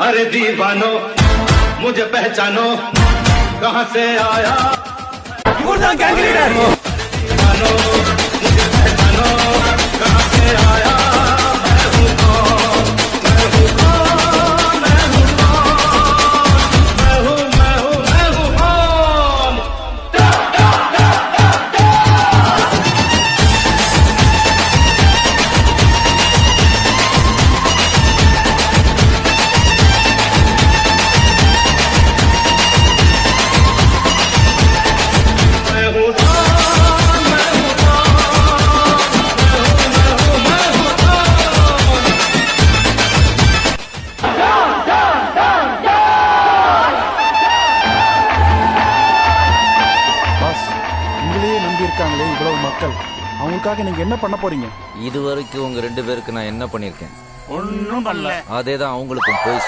अरे दीवानो मुझे पहचानो कहाँ से आया गैंग लीडर दीवानो मुझे पहचानो कहाँ से आया मैं हूँ कौन मैं हूँ कौन मैं हूँ कौन मैं हूँ मैं हूँ मैं हूँ कौन मैं हूँ कौन मैं हूँ कौन मैं हूँ कौन பாஸ் உங்களையே நம்பி இருக்காங்களே இவ்வளவு மக்கள், அவங்களுக்காக நீங்க என்ன பண்ண போறீங்க? இது வரைக்கும் உங்க 2 பேருக்கு நான் என்ன பண்ணிருக்கேன்? ஒன்னும் பண்ணல. அதேதான் அவங்களுக்கும் போய்